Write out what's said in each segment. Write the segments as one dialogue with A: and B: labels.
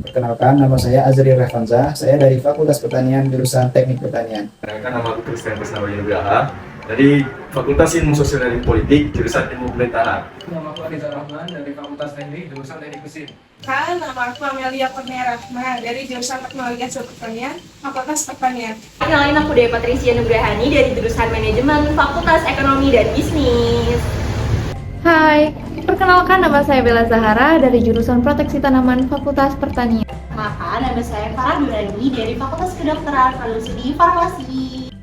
A: Perkenalkan, nama saya Azri Revanza. Saya dari Fakultas Pertanian, jurusan Teknik Pertanian.
B: Perkenalkan, nama aku Christian Krisnabayu Nugraha dari Fakultas Ilmu Sosial dan Politik, jurusan Ilmu Pemerintahan.
C: Nama aku Aniza Rahman dari Fakultas Teknik, jurusan Teknik Mesin.
D: Nama aku Amelia Kurnia Rahma dari jurusan Teknologi Hasil Pertanian, Fakultas Pertanian.
E: Kenalin, aku Dewi Patricia Nugrahani dari jurusan Manajemen, Fakultas Ekonomi dan Bisnis.
F: Hai, perkenalkan nama saya Bella Zahara dari jurusan Proteksi Tanaman Fakultas Pertanian.
E: Maka nama saya Farah Durani dari Fakultas Kedokteran Fakultas Farmasi.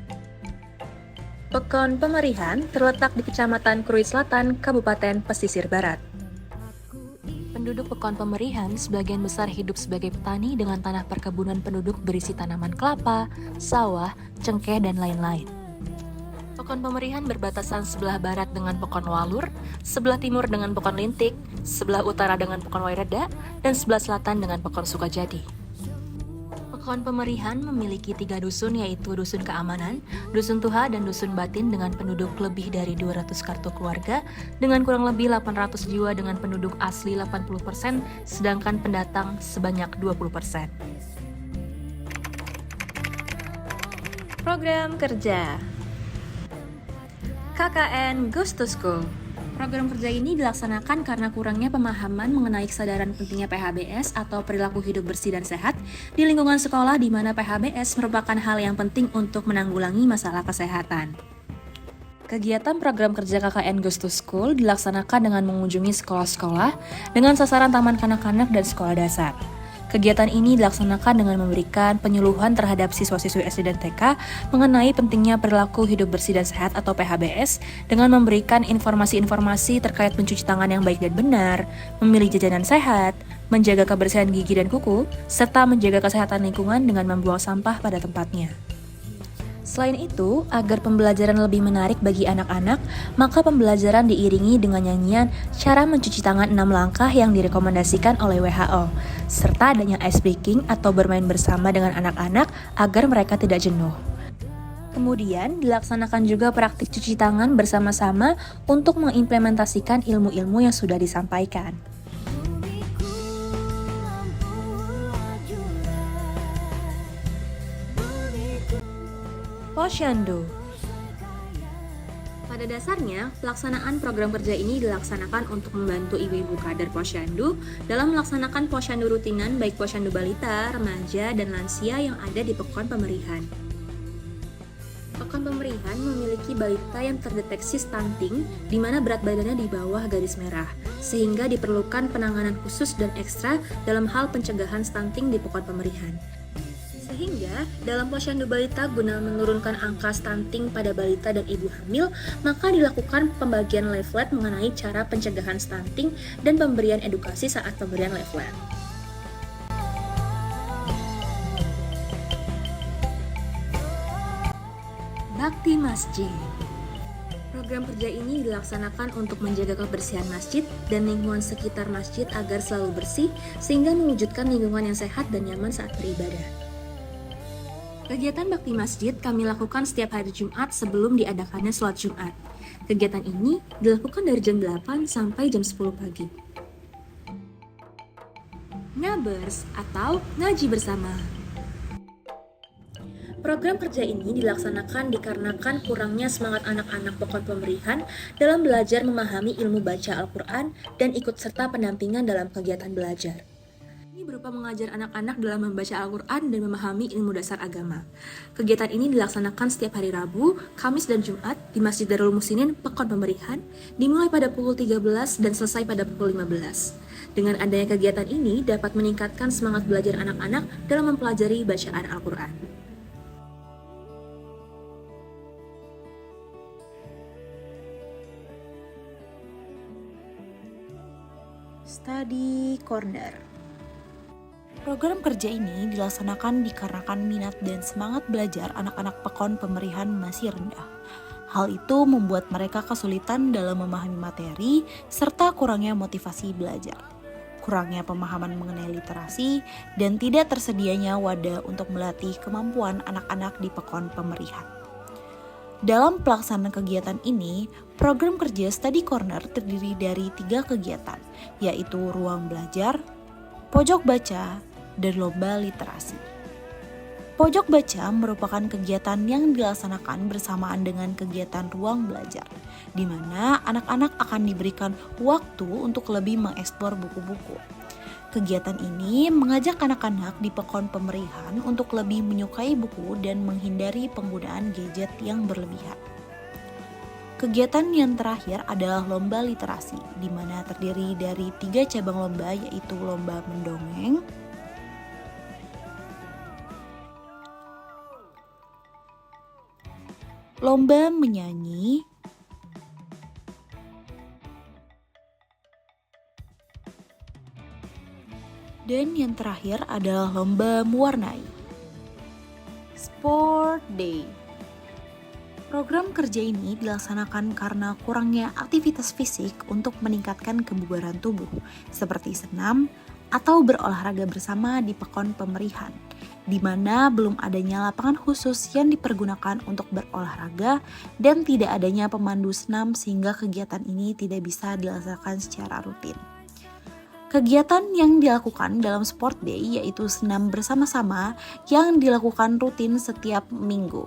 G: Pekon Pemerihan terletak di Kecamatan Krui Selatan, Kabupaten Pesisir Barat. Penduduk Pekon Pemerihan sebagian besar hidup sebagai petani dengan tanah perkebunan penduduk berisi tanaman kelapa, sawah, cengkeh, dan lain-lain. Pekon Pemerihan berbatasan sebelah barat dengan Pekon Walur, sebelah timur dengan Pekon Lintik, sebelah utara dengan Pekon Waireda, dan sebelah selatan dengan Pekon Sukajadi. Pekon Pemerihan memiliki 3 dusun, yaitu Dusun Keamanan, Dusun Tuha, dan Dusun Batin dengan penduduk lebih dari 200 kartu keluarga, dengan kurang lebih 800 jiwa dengan penduduk asli 80%, sedangkan pendatang sebanyak 20%. Program kerja KKN Goes to School. Program kerja ini dilaksanakan karena kurangnya pemahaman mengenai kesadaran pentingnya PHBS atau perilaku hidup bersih dan sehat di lingkungan sekolah, di mana PHBS merupakan hal yang penting untuk menanggulangi masalah kesehatan. Kegiatan program kerja KKN Goes to School dilaksanakan dengan mengunjungi sekolah-sekolah dengan sasaran taman kanak-kanak dan sekolah dasar. Kegiatan ini dilaksanakan dengan memberikan penyuluhan terhadap siswa-siswi SD dan TK mengenai pentingnya perilaku hidup bersih dan sehat atau PHBS dengan memberikan informasi-informasi terkait mencuci tangan yang baik dan benar, memilih jajanan sehat, menjaga kebersihan gigi dan kuku, serta menjaga kesehatan lingkungan dengan membuang sampah pada tempatnya. Selain itu, agar pembelajaran lebih menarik bagi anak-anak, maka pembelajaran diiringi dengan nyanyian cara mencuci tangan 6 langkah yang direkomendasikan oleh WHO, serta adanya ice breaking atau bermain bersama dengan anak-anak agar mereka tidak jenuh. Kemudian, dilaksanakan juga praktik cuci tangan bersama-sama untuk mengimplementasikan ilmu-ilmu yang sudah disampaikan. Posyandu. Pada dasarnya, pelaksanaan program kerja ini dilaksanakan untuk membantu ibu-ibu kader posyandu dalam melaksanakan posyandu rutinan baik posyandu balita, remaja, dan lansia yang ada di Pekon Pemerihan. Pekon Pemerihan memiliki balita yang terdeteksi stunting di mana berat badannya di bawah garis merah, sehingga diperlukan penanganan khusus dan ekstra dalam hal pencegahan stunting di Pekon Pemerihan. Sehingga, dalam posyandu balita guna menurunkan angka stunting pada balita dan ibu hamil, maka dilakukan pembagian leaflet mengenai cara pencegahan stunting dan pemberian edukasi saat pemberian leaflet. Bakti Masjid. Program kerja ini dilaksanakan untuk menjaga kebersihan masjid dan lingkungan sekitar masjid agar selalu bersih, sehingga mewujudkan lingkungan yang sehat dan nyaman saat beribadah. Kegiatan Bakti Masjid kami lakukan setiap hari Jumat sebelum diadakannya sholat Jumat. Kegiatan ini dilakukan dari jam 8 sampai jam 10 pagi. Ngabers atau ngaji bersama. Program kerja ini dilaksanakan dikarenakan kurangnya semangat anak-anak Pekon Pemerihan dalam belajar memahami ilmu baca Al-Quran dan ikut serta pendampingan dalam kegiatan belajar. Ini berupa mengajar anak-anak dalam membaca Al-Quran dan memahami ilmu dasar agama. Kegiatan ini dilaksanakan setiap hari Rabu, Kamis, dan Jumat di Masjid Darul Muhsinin, Pekon Pemerihan, dimulai pada pukul 13 dan selesai pada pukul 15. Dengan adanya kegiatan ini dapat meningkatkan semangat belajar anak-anak dalam mempelajari bacaan Al-Quran. Study Corner. Program kerja ini dilaksanakan dikarenakan minat dan semangat belajar anak-anak Pekon Pemerihan masih rendah.
H: Hal itu membuat mereka kesulitan dalam memahami materi serta kurangnya motivasi belajar, kurangnya pemahaman mengenai literasi, dan tidak tersedianya wadah untuk melatih kemampuan anak-anak di Pekon Pemerihan. Dalam pelaksanaan kegiatan ini, program kerja Study Corner terdiri dari 3 kegiatan, yaitu ruang belajar, pojok baca, dan lomba literasi. Pojok baca merupakan kegiatan yang dilaksanakan bersamaan dengan kegiatan ruang belajar, di mana anak-anak akan diberikan waktu untuk lebih mengeksplor buku-buku. Kegiatan ini mengajak anak-anak di Pekon Pemerihan untuk lebih menyukai buku dan menghindari penggunaan gadget yang berlebihan. Kegiatan yang terakhir adalah lomba literasi, di mana terdiri dari 3 cabang lomba, yaitu lomba mendongeng, lomba menyanyi, dan yang terakhir adalah lomba mewarnai. Sport Day. Program kerja ini dilaksanakan karena kurangnya aktivitas fisik untuk meningkatkan kebugaran tubuh, seperti senam atau berolahraga bersama di Pekon Pemerihan, di mana belum adanya lapangan khusus yang dipergunakan untuk berolahraga dan tidak adanya pemandu senam sehingga kegiatan ini tidak bisa dilaksanakan secara rutin. Kegiatan yang dilakukan dalam Sport Day yaitu senam bersama-sama yang dilakukan rutin setiap minggu.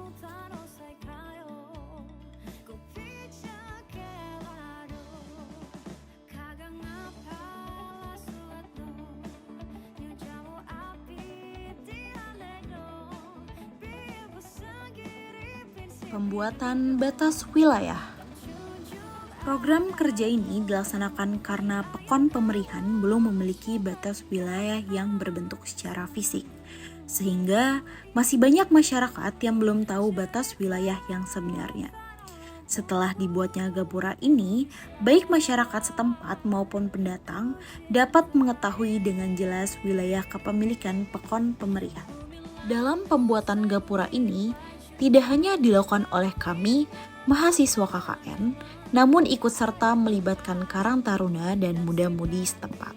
H: Pembuatan batas wilayah. Program kerja ini dilaksanakan karena Pekon Pemerihan belum memiliki batas wilayah yang berbentuk secara fisik, sehingga masih banyak masyarakat yang belum tahu batas wilayah yang sebenarnya. Setelah dibuatnya gapura ini, baik masyarakat setempat maupun pendatang dapat mengetahui dengan jelas wilayah kepemilikan Pekon Pemerihan. Dalam pembuatan gapura ini, tidak hanya dilakukan oleh kami, mahasiswa KKN, namun ikut serta melibatkan Karang Taruna dan muda-mudi setempat.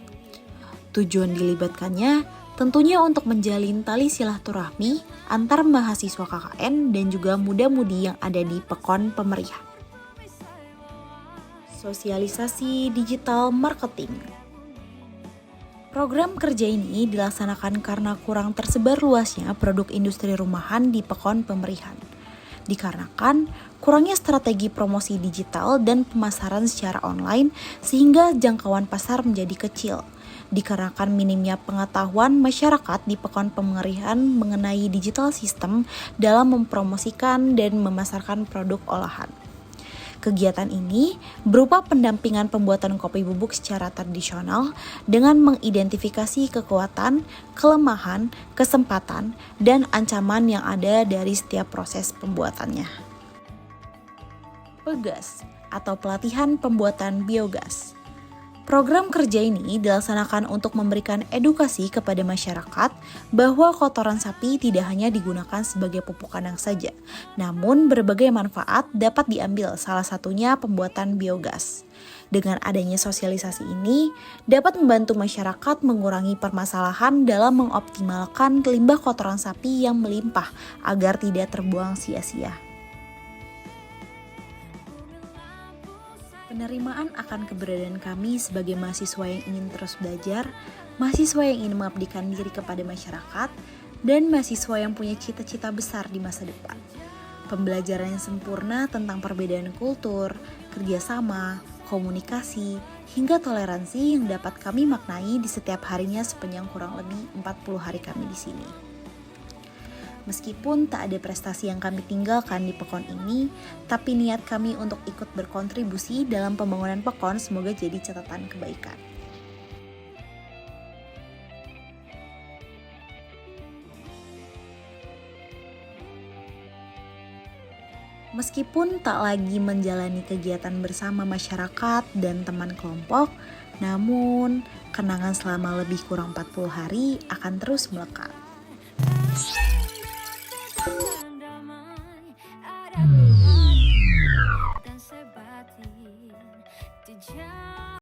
H: Tujuan dilibatkannya tentunya untuk menjalin tali silaturahmi antar mahasiswa KKN dan juga muda-mudi yang ada di Pekon Pemerihan. Sosialisasi digital marketing. Program kerja ini dilaksanakan karena kurang tersebar luasnya produk industri rumahan di Pekon Pemerihan. Dikarenakan kurangnya strategi promosi digital dan pemasaran secara online sehingga jangkauan pasar menjadi kecil. Dikarenakan minimnya pengetahuan masyarakat di Pekon Pemerihan mengenai digital system dalam mempromosikan dan memasarkan produk olahan. Kegiatan ini berupa pendampingan pembuatan kopi bubuk secara tradisional dengan mengidentifikasi kekuatan, kelemahan, kesempatan, dan ancaman yang ada dari setiap proses pembuatannya. Pegas atau pelatihan pembuatan biogas. Program kerja ini dilaksanakan untuk memberikan edukasi kepada masyarakat bahwa kotoran sapi tidak hanya digunakan sebagai pupuk kandang saja, namun berbagai manfaat dapat diambil, salah satunya pembuatan biogas. Dengan adanya sosialisasi ini, dapat membantu masyarakat mengurangi permasalahan dalam mengoptimalkan limbah kotoran sapi yang melimpah agar tidak terbuang sia-sia. Penerimaan akan keberadaan kami sebagai mahasiswa yang ingin terus belajar, mahasiswa yang ingin mengabdikan diri kepada masyarakat, dan mahasiswa yang punya cita-cita besar di masa depan. Pembelajaran yang sempurna tentang perbedaan kultur, kerjasama, komunikasi, hingga toleransi yang dapat kami maknai di setiap harinya sepanjang kurang lebih 40 hari kami di sini. Meskipun tak ada prestasi yang kami tinggalkan di Pekon ini, tapi niat kami untuk ikut berkontribusi dalam pembangunan Pekon semoga jadi catatan kebaikan. Meskipun tak lagi menjalani kegiatan bersama masyarakat dan teman kelompok, namun kenangan selama lebih kurang 40 hari akan terus melekat.
I: Mencari